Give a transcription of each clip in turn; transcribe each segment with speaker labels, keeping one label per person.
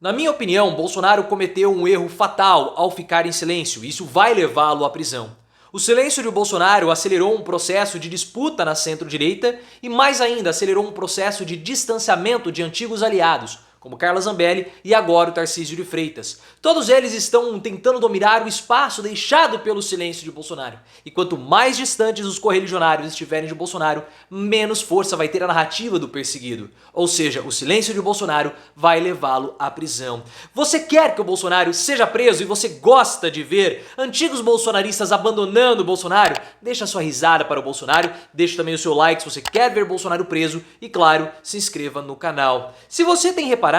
Speaker 1: Na minha opinião, Bolsonaro cometeu um erro fatal ao ficar em silêncio. Isso vai levá-lo à prisão. O silêncio de Bolsonaro acelerou um processo de disputa na centro-direita e mais ainda acelerou um processo de distanciamento de antigos aliados, como Carla Zambelli e agora o Tarcísio de Freitas. Todos eles estão tentando dominar o espaço deixado pelo silêncio de Bolsonaro. E quanto mais distantes os correligionários estiverem de Bolsonaro, menos força vai ter a narrativa do perseguido. Ou seja, o silêncio de Bolsonaro vai levá-lo à prisão. Você quer que o Bolsonaro seja preso e você gosta de ver antigos bolsonaristas abandonando o Bolsonaro? Deixa sua risada para o Bolsonaro, deixa também o seu like se você quer ver Bolsonaro preso e, claro, se inscreva no canal. Se você tem reparado,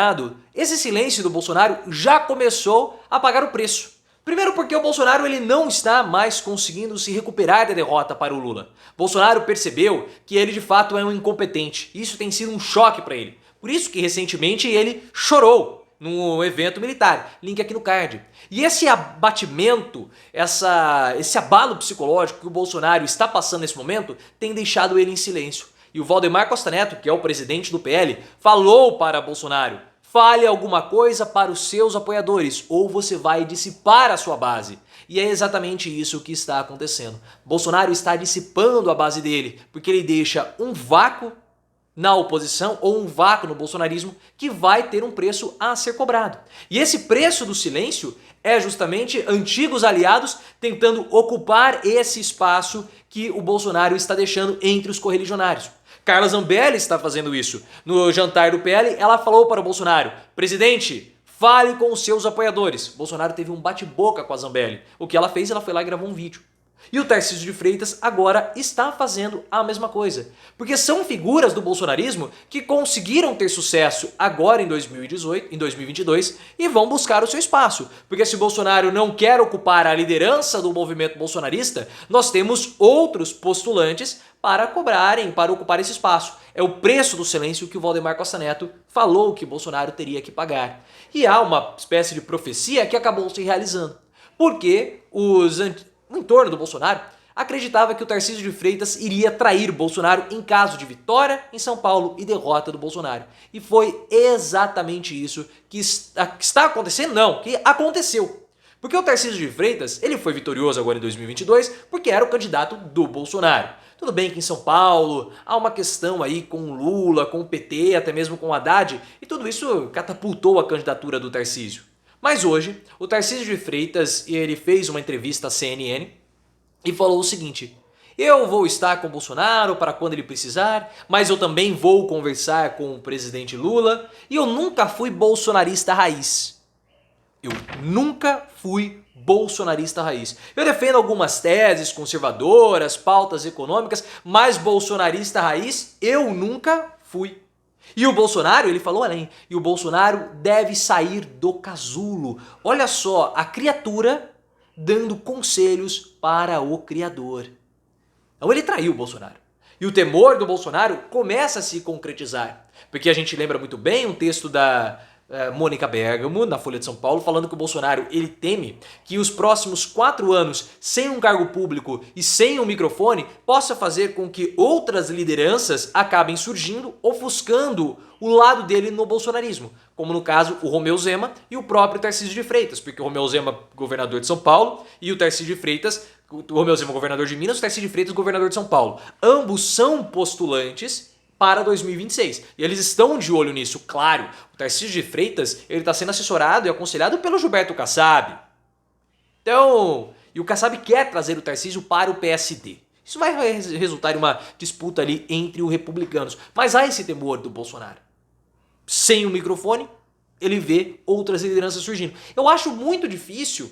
Speaker 1: esse silêncio do Bolsonaro já começou a pagar o preço. Primeiro porque o Bolsonaro ele não está mais conseguindo se recuperar da derrota para o Lula. Bolsonaro percebeu que ele de fato é um incompetente. Isso tem sido um choque para ele. Por isso que recentemente ele chorou num evento militar. Link aqui no card. E esse abatimento, esse abalo psicológico que o Bolsonaro está passando nesse momento tem deixado ele em silêncio. E o Valdemar Costa Neto, que é o presidente do PL, falou para Bolsonaro: fale alguma coisa para os seus apoiadores ou você vai dissipar a sua base. E é exatamente isso que está acontecendo. Bolsonaro está dissipando a base dele, porque ele deixa um vácuo na oposição ou um vácuo no bolsonarismo que vai ter um preço a ser cobrado. E esse preço do silêncio é justamente antigos aliados tentando ocupar esse espaço que o Bolsonaro está deixando entre os correligionários. Carla Zambelli está fazendo isso. No jantar do PL, ela falou para o Bolsonaro: presidente, fale com os seus apoiadores. Bolsonaro teve um bate-boca com a Zambelli. O que ela fez? Ela foi lá e gravou um vídeo. E o Tarcísio de Freitas agora está fazendo a mesma coisa. Porque são figuras do bolsonarismo que conseguiram ter sucesso agora em 2018, em 2022 e vão buscar o seu espaço. Porque se Bolsonaro não quer ocupar a liderança do movimento bolsonarista, nós temos outros postulantes para cobrarem, para ocupar esse espaço. É o preço do silêncio que o Valdemar Costa Neto falou que Bolsonaro teria que pagar. E há uma espécie de profecia que acabou se realizando. Porque no entorno do Bolsonaro acreditava que o Tarcísio de Freitas iria trair Bolsonaro em caso de vitória em São Paulo e derrota do Bolsonaro. E foi exatamente isso que está acontecendo, não, que aconteceu. Porque o Tarcísio de Freitas, ele foi vitorioso agora em 2022 porque era o candidato do Bolsonaro. Tudo bem que em São Paulo há uma questão aí com o Lula, com o PT, até mesmo com o Haddad, e tudo isso catapultou a candidatura do Tarcísio. Mas hoje, o Tarcísio de Freitas, ele fez uma entrevista à CNN e falou o seguinte: eu vou estar com o Bolsonaro para quando ele precisar, mas eu também vou conversar com o presidente Lula e eu nunca fui bolsonarista raiz. Eu nunca fui bolsonarista raiz. Eu defendo algumas teses conservadoras, pautas econômicas, mas bolsonarista raiz eu nunca fui. E o Bolsonaro, ele falou além, e o Bolsonaro deve sair do casulo. Olha só, a criatura dando conselhos para o criador. Então ele traiu o Bolsonaro. E o temor do Bolsonaro começa a se concretizar. Porque a gente lembra muito bem um texto da Mônica Bergamo, na Folha de São Paulo, falando que o Bolsonaro ele teme que os próximos 4 anos sem um cargo público e sem um microfone possa fazer com que outras lideranças acabem surgindo, ofuscando o lado dele no bolsonarismo, como no caso o Romeu Zema e o próprio Tarcísio de Freitas, porque o Romeu Zema, governador de São Paulo, e o Tarcísio de Freitas, o Romeu Zema, governador de Minas, o Tarcísio de Freitas, governador de São Paulo. Ambos são postulantes para 2026. E eles estão de olho nisso, claro. O Tarcísio de Freitas, ele está sendo assessorado e aconselhado pelo Gilberto Kassab. Então, e o Kassab quer trazer o Tarcísio para o PSD. Isso vai resultar em uma disputa ali entre os republicanos. Mas há esse temor do Bolsonaro. Sem o microfone, ele vê outras lideranças surgindo. Eu acho muito difícil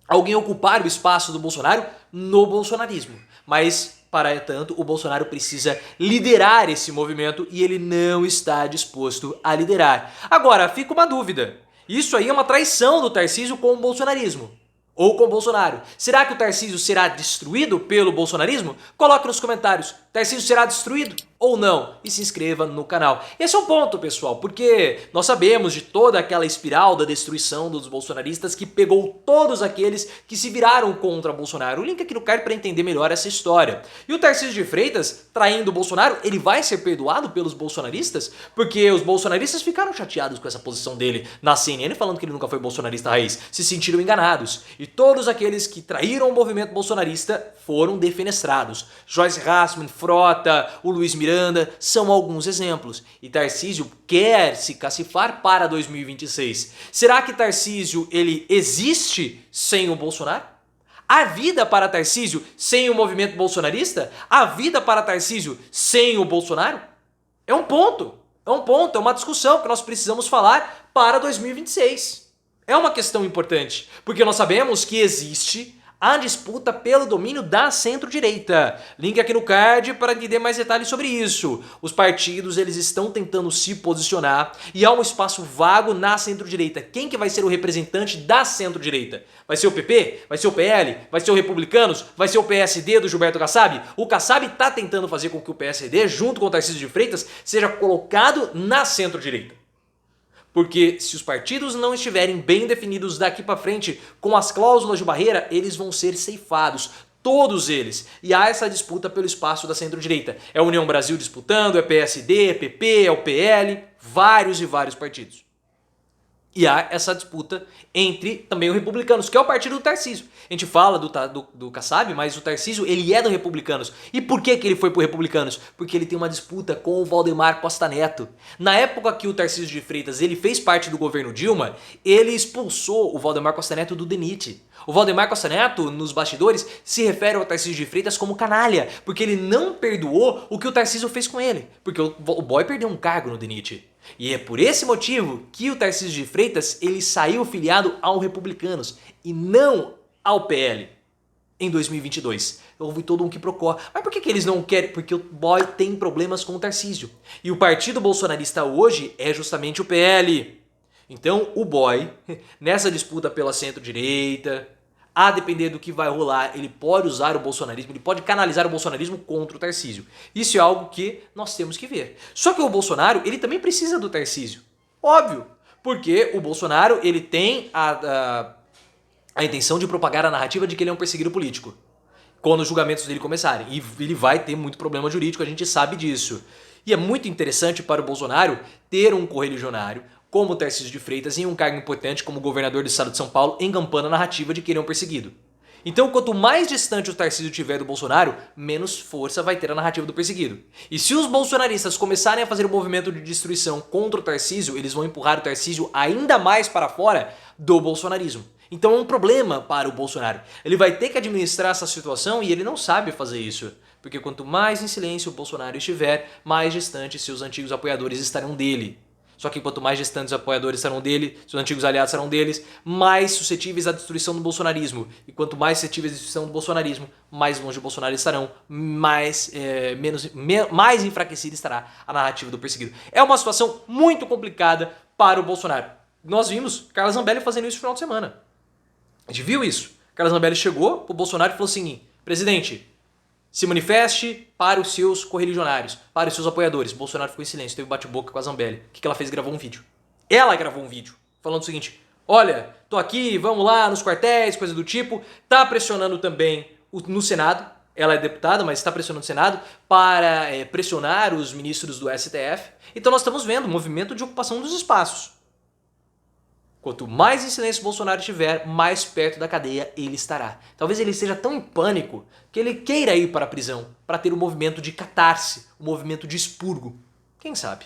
Speaker 1: alguém ocupar o espaço do Bolsonaro no bolsonarismo. Mas, para tanto, o Bolsonaro precisa liderar esse movimento e ele não está disposto a liderar. Agora, fica uma dúvida. Isso aí é uma traição do Tarcísio com o bolsonarismo. Ou com o Bolsonaro. Será que o Tarcísio será destruído pelo bolsonarismo? Coloque nos comentários. Tarcísio será destruído ou não? E se inscreva no canal. Esse é um ponto, pessoal, porque nós sabemos de toda aquela espiral da destruição dos bolsonaristas que pegou todos aqueles que se viraram contra Bolsonaro. O link aqui no card para entender melhor essa história. E o Tarcísio de Freitas, traindo o Bolsonaro, ele vai ser perdoado pelos bolsonaristas? Porque os bolsonaristas ficaram chateados com essa posição dele na CNN, falando que ele nunca foi bolsonarista raiz, se sentiram enganados. E todos aqueles que traíram o movimento bolsonarista foram defenestrados. Joyce Hasselmann, Frota, o Luiz Miranda são alguns exemplos. E Tarcísio quer se cacifar para 2026. Será que Tarcísio ele existe sem o Bolsonaro? Há vida para Tarcísio sem o movimento bolsonarista? Há vida para Tarcísio sem o Bolsonaro? É um ponto, é uma discussão que nós precisamos falar para 2026. É uma questão importante, porque nós sabemos que existe a disputa pelo domínio da centro-direita. Link aqui no card para entender mais detalhes sobre isso. Os partidos eles estão tentando se posicionar e há um espaço vago na centro-direita. Quem que vai ser o representante da centro-direita? Vai ser o PP? Vai ser o PL? Vai ser o Republicanos? Vai ser o PSD do Gilberto Kassab? O Kassab está tentando fazer com que o PSD, junto com o Tarcísio de Freitas, seja colocado na centro-direita. Porque se os partidos não estiverem bem definidos daqui para frente, com as cláusulas de barreira, eles vão ser ceifados. Todos eles. E há essa disputa pelo espaço da centro-direita. É a União Brasil disputando, é PSD, é PP, é o PL, vários e vários partidos. E há essa disputa entre também os Republicanos, que é o partido do Tarcísio. A gente fala do Kassab, mas o Tarcísio ele é do Republicanos. E por que ele foi pro Republicanos? Porque ele tem uma disputa com o Valdemar Costa Neto. Na época que o Tarcísio de Freitas ele fez parte do governo Dilma, ele expulsou o Valdemar Costa Neto do DENIT. O Valdemar Costa Neto, nos bastidores, se refere ao Tarcísio de Freitas como canalha, porque ele não perdoou o que o Tarcísio fez com ele. Porque o boy perdeu um cargo no DENIT. E é por esse motivo que o Tarcísio de Freitas ele saiu filiado ao Republicanos e não ao PL em 2022. Houve todo um quiprocó. Mas por que eles não querem? Porque o boy tem problemas com o Tarcísio. E o partido bolsonarista hoje é justamente o PL. Então o boy, nessa disputa pela centro-direita, a depender do que vai rolar, ele pode usar o bolsonarismo, ele pode canalizar o bolsonarismo contra o Tarcísio. Isso é algo que nós temos que ver. Só que o Bolsonaro, ele também precisa do Tarcísio. Óbvio. Porque o Bolsonaro, ele tem a intenção de propagar a narrativa de que ele é um perseguido político. Quando os julgamentos dele começarem. E ele vai ter muito problema jurídico, a gente sabe disso. E é muito interessante para o Bolsonaro ter um correligionário como o Tarcísio de Freitas em um cargo importante como governador do estado de São Paulo, encampando a narrativa de que ele é um perseguido. Então, quanto mais distante o Tarcísio tiver do Bolsonaro, menos força vai ter a narrativa do perseguido. E se os bolsonaristas começarem a fazer um movimento de destruição contra o Tarcísio, eles vão empurrar o Tarcísio ainda mais para fora do bolsonarismo. Então é um problema para o Bolsonaro. Ele vai ter que administrar essa situação e ele não sabe fazer isso. Porque quanto mais em silêncio o Bolsonaro estiver, mais distante seus antigos apoiadores estarão dele. Só que quanto mais distantes os apoiadores serão dele, seus antigos aliados serão deles, mais suscetíveis à destruição do bolsonarismo. E quanto mais suscetíveis à destruição do bolsonarismo, mais longe do Bolsonaro estarão, mais enfraquecida estará a narrativa do perseguido. É uma situação muito complicada para o Bolsonaro. Nós vimos Carla Zambelli fazendo isso no final de semana. A gente viu isso. Carla Zambelli chegou pro Bolsonaro e falou assim: presidente, se manifeste para os seus correligionários, para os seus apoiadores. Bolsonaro ficou em silêncio, teve bate-boca com a Zambelli. O que ela fez? Gravou um vídeo. Ela gravou um vídeo falando o seguinte: olha, tô aqui, vamos lá nos quartéis, coisa do tipo. Tá pressionando também no Senado. Ela é deputada, mas está pressionando o Senado para pressionar os ministros do STF. Então nós estamos vendo um movimento de ocupação dos espaços. Quanto mais em silêncio Bolsonaro estiver, mais perto da cadeia ele estará. Talvez ele esteja tão em pânico que ele queira ir para a prisão para ter um movimento de catarse, um movimento de expurgo. Quem sabe?